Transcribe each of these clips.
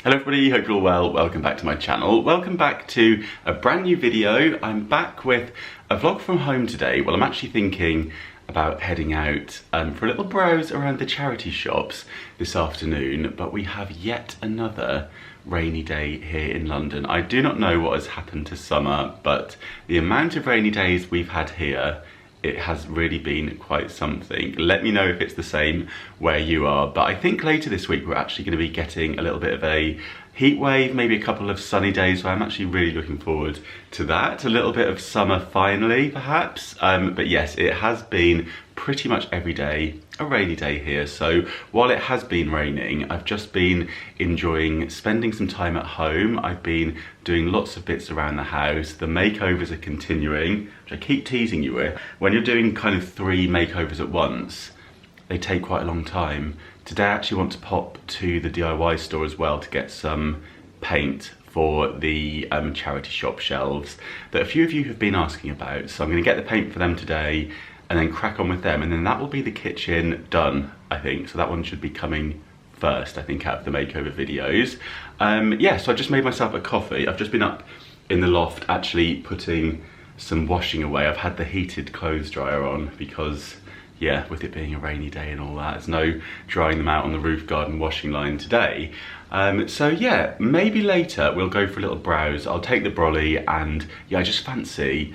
Hello everybody, hope you're all well. Welcome back to my channel. Welcome back to a brand new video. I'm back with a vlog from home today. Well, I'm actually thinking about heading out for a little browse around the charity shops this afternoon, but we have yet another rainy day here in London. I do not know what has happened to summer, but the amount of rainy days we've had here, it has really been quite something. Let me know if it's the same where you are, but I think later this week we're actually going to be getting a little bit of a heat wave, maybe a couple of sunny days, so I'm actually really looking forward to that. A little bit of summer finally, perhaps, but yes, it has been pretty much every day a rainy day here. So while it has been raining, I've just been enjoying spending some time at home. I've been doing lots of bits around the house. The makeovers are continuing, which I keep teasing you with. When you're doing kind of 3 makeovers at once, they take quite a long time. Today I actually want to pop to the DIY store as well to get some paint for the charity shop shelves that a few of you have been asking about. So I'm going to get the paint for them today and then crack on with them, and then that will be the kitchen done, I think. So that one should be coming first, I think, out of the makeover videos. Yeah, so I just made myself a coffee. I've just been up in the loft actually putting some washing away. I've had the heated clothes dryer on because, yeah, with it being a rainy day and all that, there's no drying them out on the roof garden washing line today. So yeah, maybe later we'll go for a little browse. I'll take the brolly and yeah, I just fancy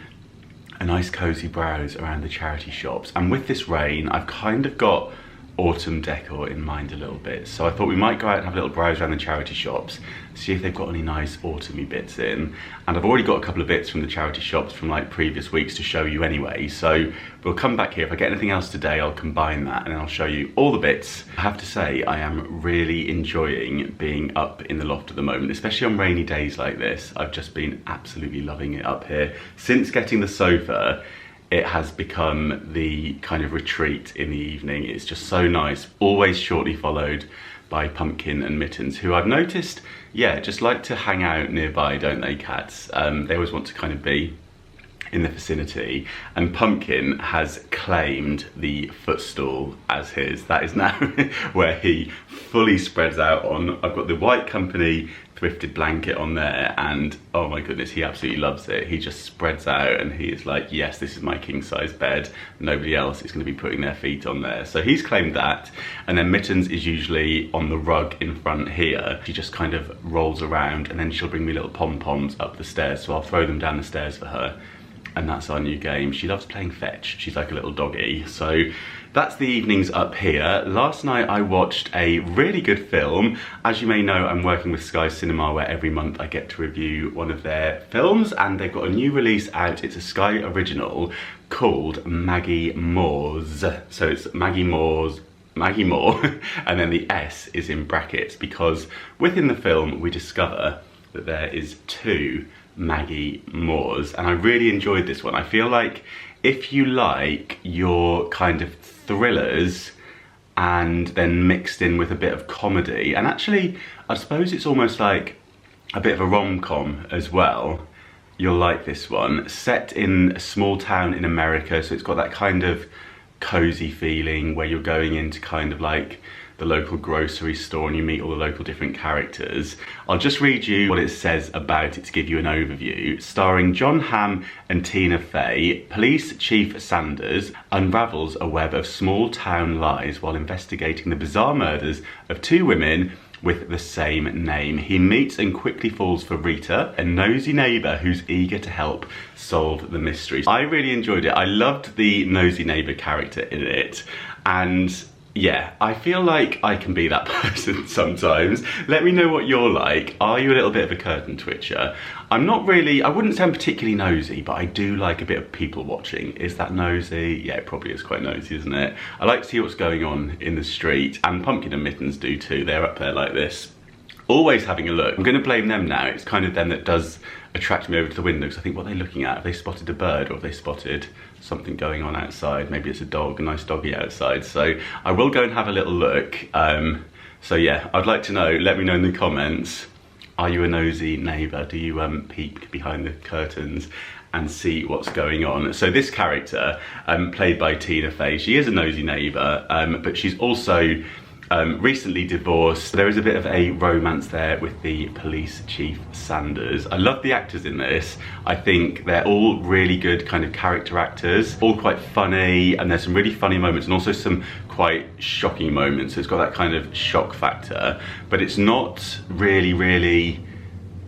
a nice cozy browse around the charity shops. And with this rain, I've kind of got autumn decor in mind a little bit. So I thought we might go out and have a little browse around the charity shops, see if they've got any nice autumny bits in. And I've already got a couple of bits from the charity shops from like previous weeks to show you anyway. So we'll come back here. If I get anything else today, I'll combine that and then I'll show you all the bits. I have to say, I am really enjoying being up in the loft at the moment, especially on rainy days like this. I've just been absolutely loving it up here. Since getting the sofa, it has become the kind of retreat in the evening. It's just so nice, always shortly followed by Pumpkin and Mittens, who I've noticed, yeah, just like to hang out nearby, don't they, cats? They always want to kind of be in the vicinity, and Pumpkin has claimed the footstool as his. That is now where he fully spreads out on. I've got the White Company thrifted blanket on there, and oh my goodness, he absolutely loves it. He just spreads out and he is like, yes, this is my king size bed. Nobody else is going to be putting their feet on there. So he's claimed that. And then Mittens is usually on the rug in front here. She just kind of rolls around and then she'll bring me little pom-poms up the stairs, so I'll throw them down the stairs for her. And that's our new game. She loves playing fetch. She's like a little doggy. So that's the evenings up here. Last night I watched a really good film. As you may know, I'm working with Sky Cinema, where every month I get to review one of their films, and they've got a new release out. It's a Sky original called Maggie Moore's. So it's Maggie Moore, and then the S is in brackets, because within the film we discover that there is 2 Maggie Moores, and I really enjoyed this one. I feel like if you like your kind of thrillers and then mixed in with a bit of comedy, and actually I suppose it's almost like a bit of a rom-com as well, you'll like this one. Set in a small town in America, so it's got that kind of cozy feeling where you're going into kind of like the local grocery store and you meet all the local different characters. I'll just read you what it says about it to give you an overview. Starring John Hamm and Tina Fey, Police Chief Sanders unravels a web of small town lies while investigating the bizarre murders of 2 women with the same name. He meets and quickly falls for Rita, a nosy neighbour who's eager to help solve the mysteries. I really enjoyed it. I loved the nosy neighbour character in it, and yeah, I feel like I can be that person sometimes. Let me know what you're like. Are you a little bit of a curtain twitcher? I'm not really, I wouldn't say I'm particularly nosy, but I do like a bit of people watching. Is that nosy? Yeah, it probably is quite nosy, isn't it? I like to see what's going on in the street, and Pumpkin and Mittens do too. They're up there like this, always having a look. I'm going to blame them now. It's kind of them that does attract me over to the window, because I think, what are they looking at? Have they spotted a bird, or have they spotted something going on outside? Maybe it's a dog, a nice doggy outside. So I will go and have a little look. So yeah, I'd like to know, let me know in the comments, are you a nosy neighbour? Do you peek behind the curtains and see what's going on? So this character, played by Tina Fey, she is a nosy neighbour, but she's also recently divorced. There is a bit of a romance there with the police chief Sanders. I love the actors in this. I think they're all really good kind of character actors, all quite funny, and there's some really funny moments and also some quite shocking moments. So it's got that kind of shock factor, but it's not really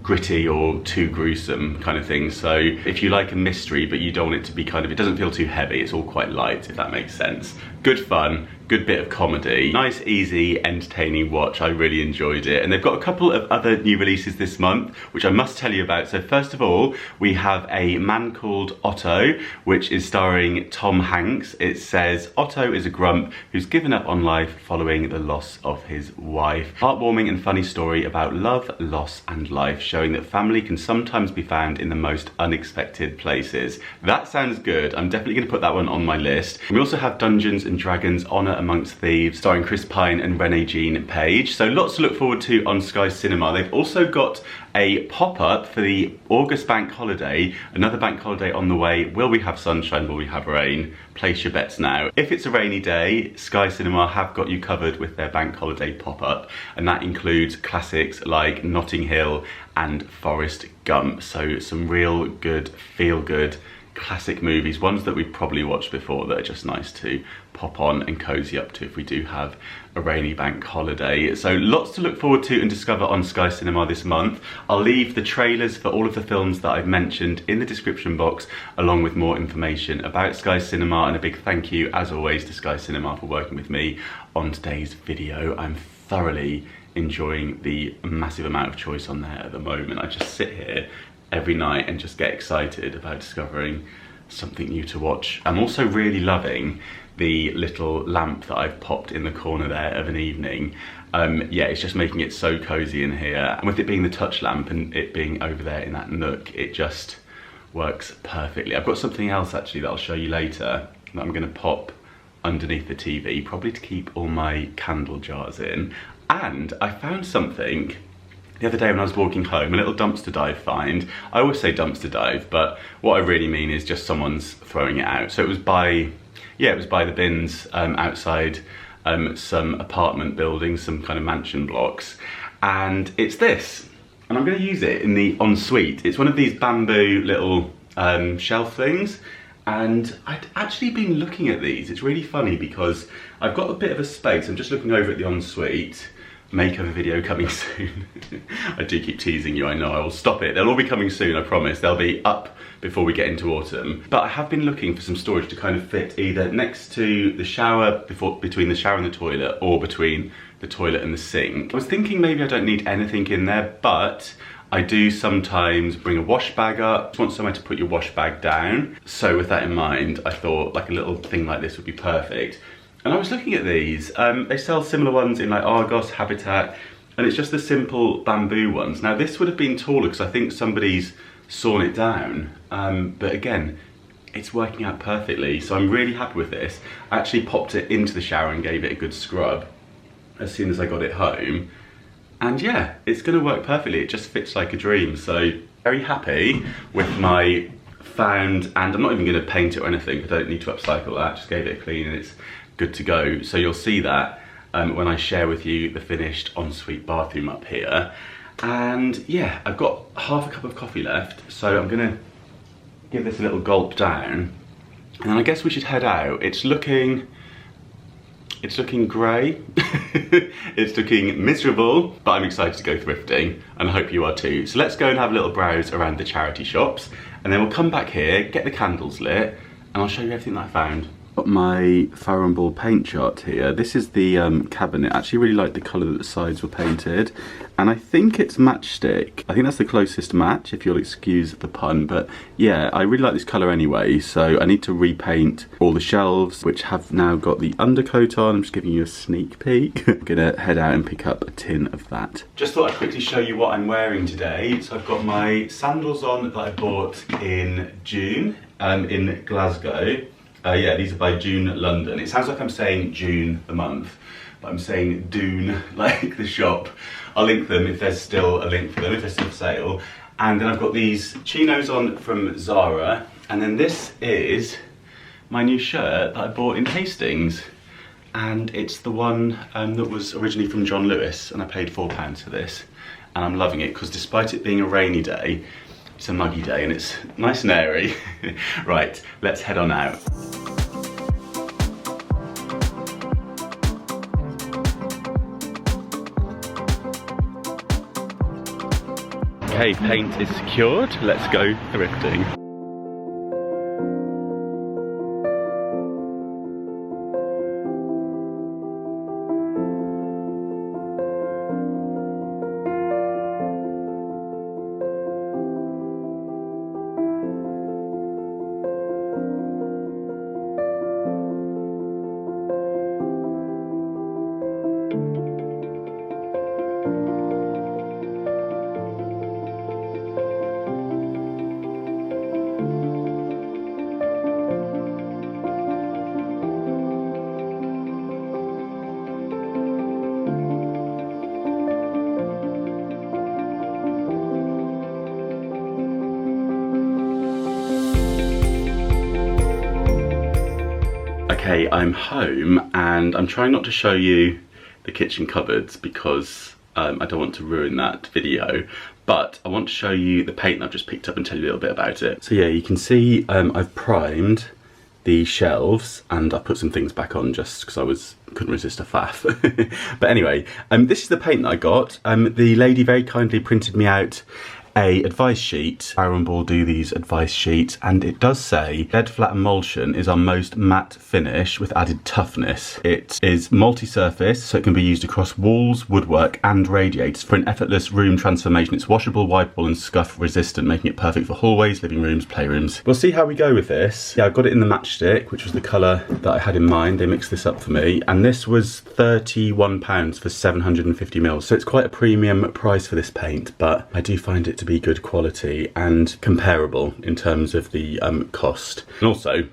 gritty or too gruesome kind of thing. So if you like a mystery but you don't want it to be kind of, it doesn't feel too heavy, it's all quite light, if that makes sense. Good fun, good bit of comedy, nice, easy, entertaining watch. I really enjoyed it. And they've got a couple of other new releases this month, which I must tell you about. So first of all, we have A Man Called Otto, which is starring Tom Hanks. It says, Otto is a grump who's given up on life following the loss of his wife. Heartwarming and funny story about love, loss and life, showing that family can sometimes be found in the most unexpected places. That sounds good. I'm definitely gonna put that one on my list. We also have Dungeons and Dragons Honor Amongst Thieves, starring Chris Pine and Renee Jean Page. So lots to look forward to on Sky Cinema. They've also got a pop-up for the August bank holiday, another bank holiday on the way. Will we have sunshine, will we have rain? Place your bets now. If it's a rainy day, Sky Cinema have got you covered with their bank holiday pop-up, and that includes classics like Notting Hill and Forrest Gump. So some real good, feel-good classic movies, ones that we've probably watched before that are just nice to pop on and cozy up to if we do have a rainy bank holiday. So lots to look forward to and discover on Sky Cinema this month. I'll leave the trailers for all of the films that I've mentioned in the description box, along with more information about Sky Cinema, and a big thank you as always to Sky Cinema for working with me on today's video. I'm thoroughly enjoying the massive amount of choice on there at the moment. I just sit here every night and just get excited about discovering something new to watch. I'm also really loving the little lamp that I've popped in the corner there of an evening. Yeah, it's just making it so cozy in here. And with it being the touch lamp and it being over there in that nook, it just works perfectly. I've got something else actually that I'll show you later that I'm gonna pop underneath the TV, probably to keep all my candle jars in. And I found something the other day when I was walking home, a little dumpster dive find. I always say dumpster dive, but what I really mean is just someone's throwing it out. So it was by, yeah, it was by the bins outside some apartment buildings, some kind of mansion blocks. And it's this, and I'm gonna use it in the ensuite. It's one of these bamboo little shelf things. And I'd actually been looking at these. It's really funny because I've got a bit of a space. I'm just looking over at the ensuite. Makeover video coming soon. I do keep teasing you, I know, I will stop it. They'll all be coming soon, I promise. They'll be up before we get into autumn. But I have been looking for some storage to kind of fit either next to the shower, between the shower and the toilet, or between the toilet and the sink. I was thinking maybe I don't need anything in there, but I do sometimes bring a wash bag up. Just want somewhere to put your wash bag down. So with that in mind, I thought like a little thing like this would be perfect. And I was looking at these, they sell similar ones in like Argos, Habitat, and it's just the simple bamboo ones. Now this would have been taller because I think somebody's sawn it down, but again, it's working out perfectly. So I'm really happy with this. I actually popped it into the shower and gave it a good scrub as soon as I got it home. And yeah, it's gonna work perfectly. It just fits like a dream. So very happy with my found, and I'm not even gonna paint it or anything. I don't need to upcycle that, just gave it a clean and it's good to go. So you'll see that when I share with you the finished ensuite bathroom up here. And yeah, I've got half a cup of coffee left, so I'm gonna give this a little gulp down, and then I guess we should head out. It's looking grey. It's looking miserable, but I'm excited to go thrifting, and I hope you are too. So let's go and have a little browse around the charity shops, and then we'll come back here, get the candles lit, and I'll show you everything that I found. Got my Farrow & Ball paint chart here. This is the cabinet. I actually really like the colour that the sides were painted, and I think it's matchstick. I think that's the closest match, if you'll excuse the pun, but yeah, I really like this colour anyway, so I need to repaint all the shelves, which have now got the undercoat on. I'm just giving you a sneak peek. I'm gonna head out and pick up a tin of that. Just thought I'd quickly show you what I'm wearing today. So I've got my sandals on that I bought in June in Glasgow. Yeah, these are by June London. It sounds like I'm saying June the month, but I'm saying Dune, like the shop. I'll link them if there's still a link for them, if they're still for sale. And then I've got these chinos on from Zara. And then this is my new shirt that I bought in Hastings. and it's the one that was originally from John Lewis, and I paid £4 for this, and I'm loving it because despite it being a rainy day, it's a muggy day and it's nice and airy. Right, let's head on out. Okay, paint is secured, let's go thrifting. Okay, I'm home and I'm trying not to show you the kitchen cupboards because I don't want to ruin that video, but I want to show you the paint I've just picked up and tell you a little bit about it. So yeah, you can see I've primed the shelves and I put some things back on just because I couldn't resist a faff. But anyway, this is the paint that I got. The lady very kindly printed me out a advice sheet. Iron Ball do these advice sheets, and it does say lead flat emulsion is our most matte finish with added toughness. It is multi-surface, so it can be used across walls, woodwork and radiators for an effortless room transformation. It's washable, wipeable and scuff resistant, making it perfect for hallways, living rooms, playrooms. We'll see how we go with this. Yeah, I got it in the matchstick, which was the colour that I had in mind. They mixed this up for me, and this was £31 for 750 mils. So it's quite a premium price for this paint, but I do find it to be good quality and comparable in terms of the cost. And also,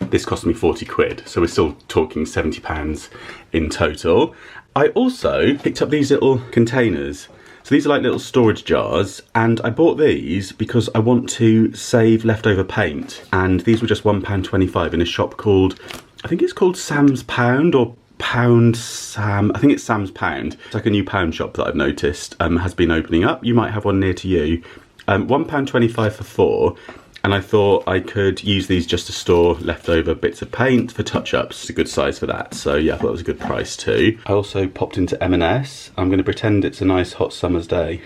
this cost me 40 quid, so we're still talking £70 in total. I also picked up these little containers. So these are like little storage jars, and I bought these because I want to save leftover paint, and these were just £1.25 in a shop called, I think it's called Sam's Pound or Pound Sam, I think it's Sam's Pound. It's like a new pound shop that I've noticed has been opening up. You might have one near to you. £1.25 for 4, and I thought I could use these just to store leftover bits of paint for touch-ups. It's a good size for that, so yeah, I thought it was a good price too. I also popped into M&S. I'm going to pretend it's a nice hot summer's day.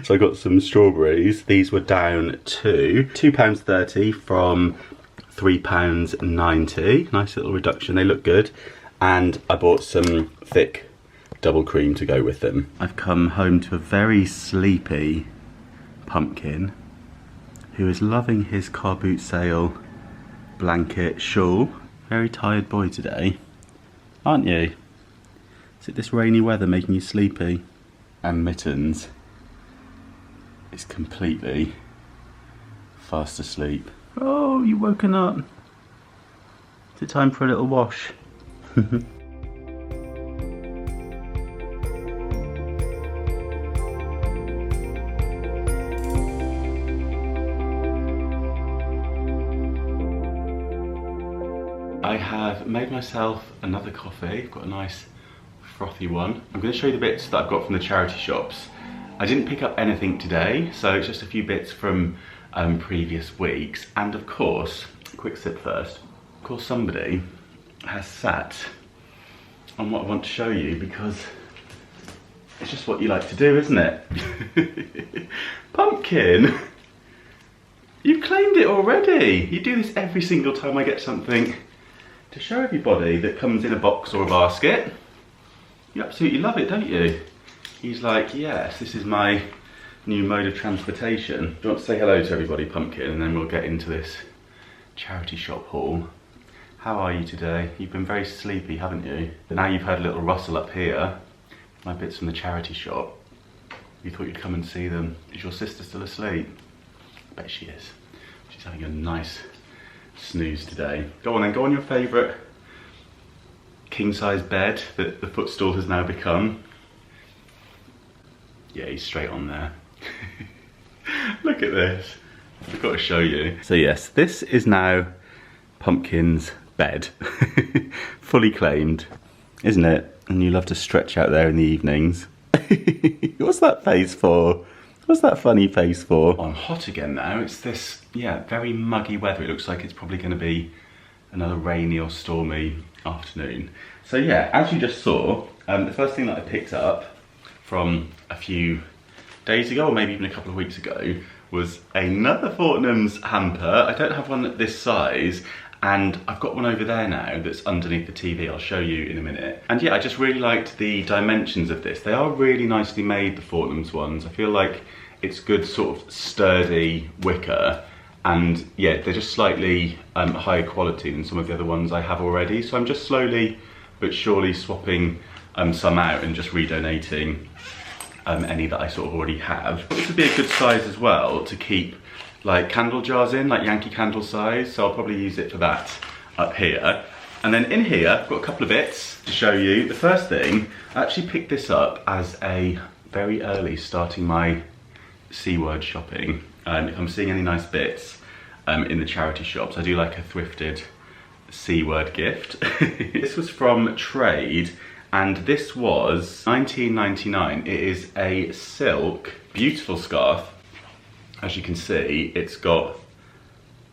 So I got some strawberries. These were down to £2.30 from £3.90. Nice little reduction, they look good. And I bought some thick double cream to go with them. I've come home to a very sleepy Pumpkin who is loving his car boot sale blanket shawl. Very tired boy today, aren't you? Is it this rainy weather making you sleepy? And Mittens is completely fast asleep. Oh, you woken up. Is it time for a little wash? I have made myself another coffee. I've got a nice frothy one. I'm going to show you the bits that I've got from the charity shops. I didn't pick up anything today, so it's just a few bits from previous weeks. And of course, quick sip first. Of course, somebody has sat on what I want to show you because it's just what you like to do, isn't it? Pumpkin! You've claimed it already! You do this every single time I get something to show everybody that comes in a box or a basket. You absolutely love it, don't you? He's like, yes, this is my new mode of transportation. Do you want to say hello to everybody, Pumpkin, and then we'll get into this charity shop haul. How are you today? You've been very sleepy, haven't you? But now you've heard a little rustle up here. My bits from the charity shop. You thought you'd come and see them. Is your sister still asleep? I bet she is. She's having a nice snooze today. Go on then, go on your favourite king-size bed that the footstool has now become. Yeah, he's straight on there. Look at this. I've got to show you. So yes, this is now Pumpkin's bed. Fully claimed, isn't it? And you love to stretch out there in the evenings. What's that face for? What's that funny face for? Oh, I'm hot again now. It's this, yeah, very muggy weather. It looks like it's probably going to be another rainy or stormy afternoon. So yeah, as you just saw, the first thing that I picked up from a few days ago, or maybe even a couple of weeks ago, was another Fortnum's hamper. I don't have one this size, and I've got one over there now that's underneath the TV. I'll show you in a minute. And yeah, I just really liked the dimensions of this. They are really nicely made, the Fortnum's ones. I feel like it's good sort of sturdy wicker, and yeah, they're just slightly higher quality than some of the other ones I have already. So I'm just slowly but surely swapping some out and just redonating any that I sort of already have. This would be a good size as well to keep like candle jars in, like Yankee Candle size, so I'll probably use it for that up here. And then in here, I've got a couple of bits to show you. The first thing, I actually picked this up as a very early starting my C-word shopping. If I'm seeing any nice bits in the charity shops, I do like a thrifted C-word gift. This was from Trade, and this was $19.99. It is a silk, beautiful scarf. As you can see, it's got,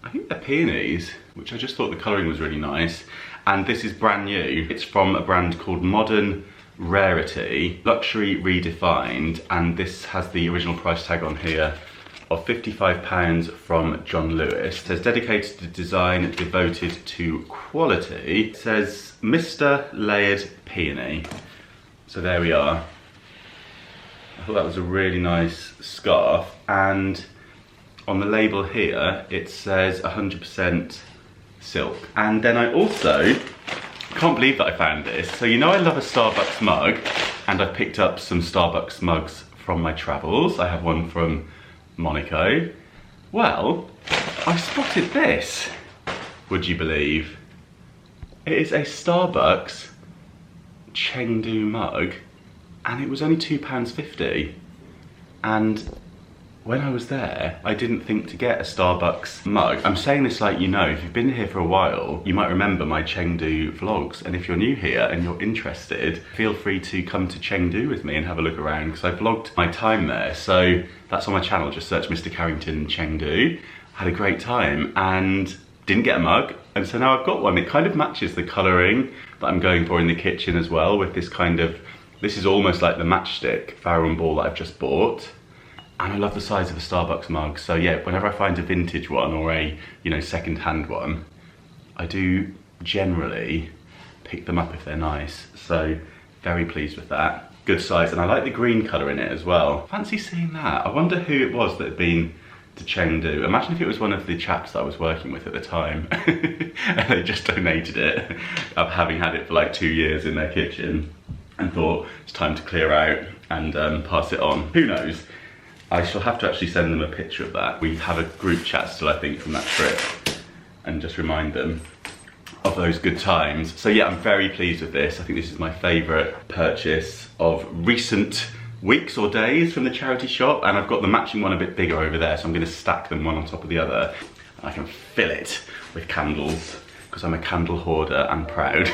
I think they're peonies, which I just thought the colouring was really nice. And this is brand new. It's from a brand called Modern Rarity, Luxury Redefined, and this has the original price tag on here of £55 from John Lewis. It says dedicated to design, devoted to quality. It says Mr. Layered Peony. So there we are. I thought that was a really nice scarf, and on the label here it says 100% silk. And then I also can't believe that I found this. So you know I love a Starbucks mug, and I picked up some Starbucks mugs from my travels. I have one from Monaco. Well, I spotted this, would you believe? It is a Starbucks Chengdu mug, and it was only £2.50. And when I was there, I didn't think to get a Starbucks mug. I'm saying this like, you know, if you've been here for a while, you might remember my Chengdu vlogs. And if you're new here and you're interested, feel free to come to Chengdu with me and have a look around, because I vlogged my time there. So that's on my channel, just search Mr. Carrington Chengdu. Had a great time and didn't get a mug. And so now I've got one. It kind of matches the colouring that I'm going for in the kitchen as well, with this kind of, this is almost like the matchstick Farrow and Ball that I've just bought. And I love the size of a Starbucks mug. So yeah, whenever I find a vintage one or a, you know, second-hand one, I do generally pick them up if they're nice. So very pleased with that. Good size, and I like the green colour in it as well. Fancy seeing that. I wonder who it was that had been to Chengdu. Imagine if it was one of the chaps that I was working with at the time and they just donated it, having had it for like 2 years in their kitchen, and thought it's time to clear out and pass it on. Who knows? I shall have to actually send them a picture of that. We have a group chat still, I think, from that trip, and just remind them of those good times. So yeah, I'm very pleased with this. I think this is my favourite purchase of recent weeks or days from the charity shop, and I've got the matching one a bit bigger over there, so I'm going to stack them one on top of the other, and I can fill it with candles, because I'm a candle hoarder and proud.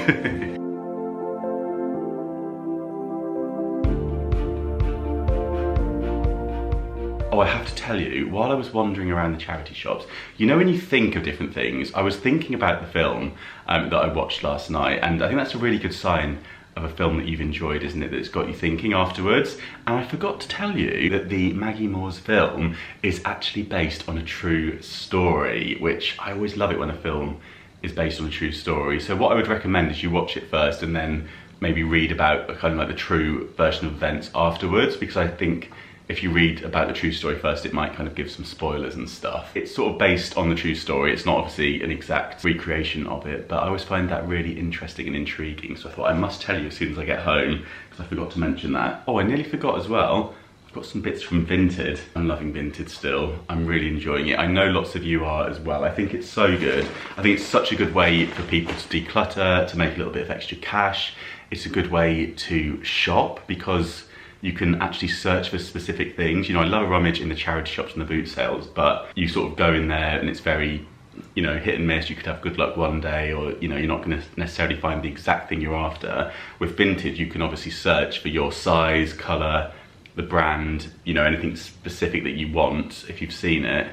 Oh, I have to tell you, while I was wandering around the charity shops, you know when you think of different things, I was thinking about the film that I watched last night, and I think that's a really good sign of a film that you've enjoyed, isn't it? That it's got you thinking afterwards. And I forgot to tell you that the Maggie Moore's film is actually based on a true story, which I always love it when a film is based on a true story. So what I would recommend is you watch it first and then maybe read about kind of like the true version of events afterwards, because I think if you read about the true story first, it might kind of give some spoilers and stuff. It's sort of based on the true story. It's not obviously an exact recreation of it, but I always find that really interesting and intriguing. So I thought I must tell you as soon as I get home, because I forgot to mention that. Oh, I nearly forgot as well. I've got some bits from Vinted. I'm loving Vinted still. I'm really enjoying it. I know lots of you are as well. I think it's so good. I think it's such a good way for people to declutter, to make a little bit of extra cash. It's a good way to shop, because you can actually search for specific things. You know, I love a rummage in the charity shops and the boot sales, but you sort of go in there and it's very you know, hit and miss. You could have good luck one day, or, you know, you're not going to necessarily find the exact thing you're after. With Vinted, you can obviously search for your size, colour, the brand, you know, anything specific that you want. If you've seen it,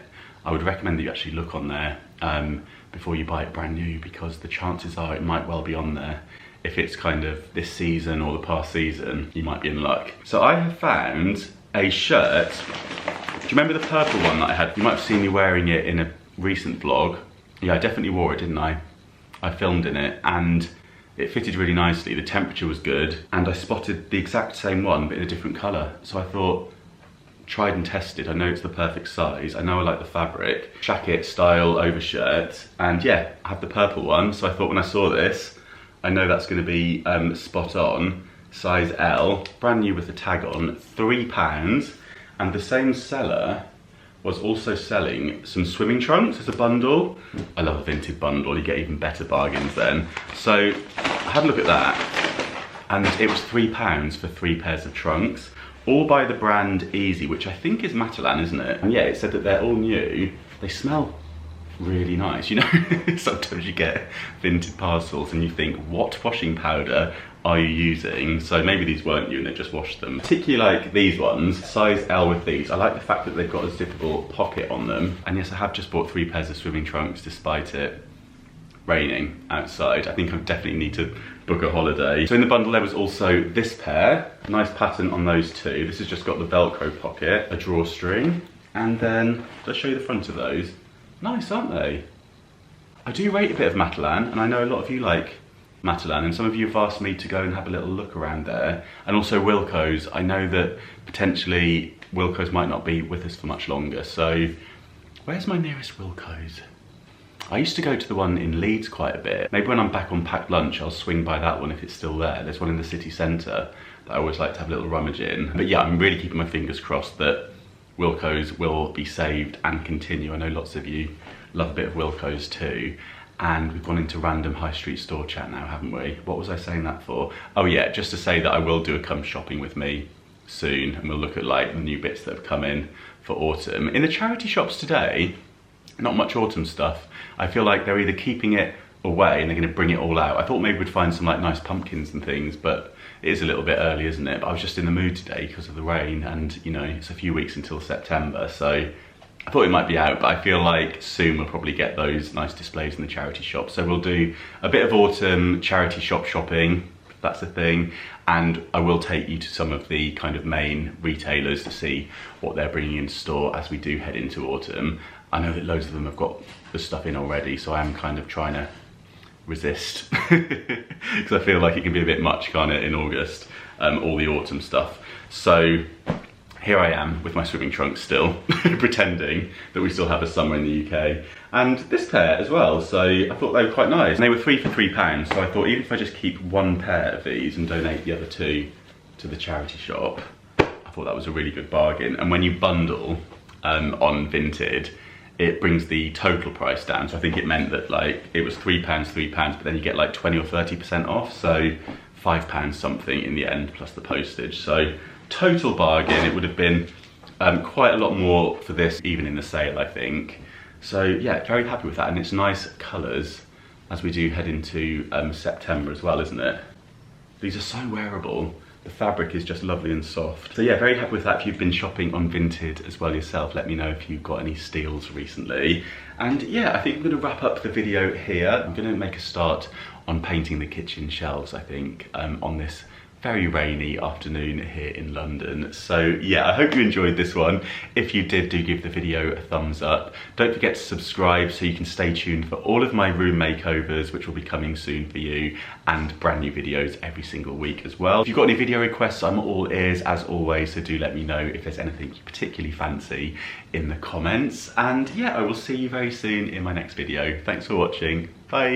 I would recommend that you actually look on there before you buy it brand new, because the chances are it might well be on there. If it's kind of this season or the past season, you might be in luck. So I have found a shirt. Do you remember the purple one that I had? You might have seen me wearing it in a recent vlog. Yeah, I definitely wore it, didn't I? I filmed in it, and it fitted really nicely. The temperature was good, and I spotted the exact same one but in a different colour. So I thought, tried and tested, I know it's the perfect size, I know I like the fabric, jacket style overshirt, and yeah, I have the purple one. So I thought, when I saw this, I know that's going to be spot on. Size L, brand new with the tag on, £3, and the same seller was also selling some swimming trunks as a bundle. I love a Vinted bundle, you get even better bargains then. So I had a look at that, and it was £3 for 3 pairs of trunks, all by the brand Easy, which I think is Matalan, isn't it? And yeah, it said that they're all new. They smell really nice, you know. Sometimes you get Vinted parcels and you think, what washing powder are you using? So maybe these weren't new and they just washed them. Particularly like these ones, size L with these. I like the fact that they've got a zippable pocket on them. And yes, I have just bought 3 pairs of swimming trunks despite it raining outside. I think I definitely need to book a holiday. So in the bundle there was also this pair. Nice pattern on those two. This has just got the Velcro pocket, a drawstring, and then, let's show you the front of those. Nice, aren't they? I do rate a bit of Matalan, and I know a lot of you like Matalan, and some of you have asked me to go and have a little look around there. And also Wilko's. I know that potentially Wilko's might not be with us for much longer, so where's my nearest Wilko's? I used to go to the one in Leeds quite a bit. Maybe when I'm back on packed lunch, I'll swing by that one if it's still there. There's one in the city centre that I always like to have a little rummage in. But yeah, I'm really keeping my fingers crossed that Wilko's will be saved and continue. I know lots of you love a bit of Wilko's too. And we've gone into random high street store chat now, haven't we? What was I saying that for? Oh yeah, just to say that I will do a come shopping with me soon, and we'll look at like the new bits that have come in for autumn. In the charity shops today, not much autumn stuff. I feel like they're either keeping it away and they're going to bring it all out. I thought maybe we'd find some like nice pumpkins and things, but it is a little bit early, isn't it? But I was just in the mood today because of the rain, and you know, it's a few weeks until September, so I thought it might be out, but I feel like soon we'll probably get those nice displays in the charity shop. So we'll do a bit of autumn charity shop shopping, if that's a thing, and I will take you to some of the kind of main retailers to see what they're bringing in store as we do head into autumn. I know that loads of them have got the stuff in already, so I am kind of trying to resist because I feel like it can be a bit much, can't it, in August, all the autumn stuff. So here I am with my swimming trunks still, pretending that we still have a summer in the UK. And this pair as well, so I thought they were quite nice. And they were 3 for £3, so I thought even if I just keep 1 pair of these and donate the other 2 to the charity shop, I thought that was a really good bargain. And when you bundle on Vinted, it brings the total price down. So I think it meant that like it was £3, but then you get like 20 or 30% off. So £5 something in the end, plus the postage. So total bargain. It would have been quite a lot more for this, even in the sale, I think. So yeah, very happy with that. And it's nice colours as we do head into September as well, isn't it? These are so wearable. The fabric is just lovely and soft. So yeah, very happy with that. If you've been shopping on Vinted as well yourself, let me know if you've got any steals recently. And yeah, I think I'm gonna wrap up the video here. I'm gonna make a start on painting the kitchen shelves, I think, on this very rainy afternoon here in London. So yeah, I hope you enjoyed this one. If you did, do give the video a thumbs up. Don't forget to subscribe so you can stay tuned for all of my room makeovers, which will be coming soon for you, and brand new videos every single week as well. If you've got any video requests, I'm all ears as always, so do let me know if there's anything you particularly fancy in the comments. And yeah, I will see you very soon in my next video. Thanks for watching. Bye.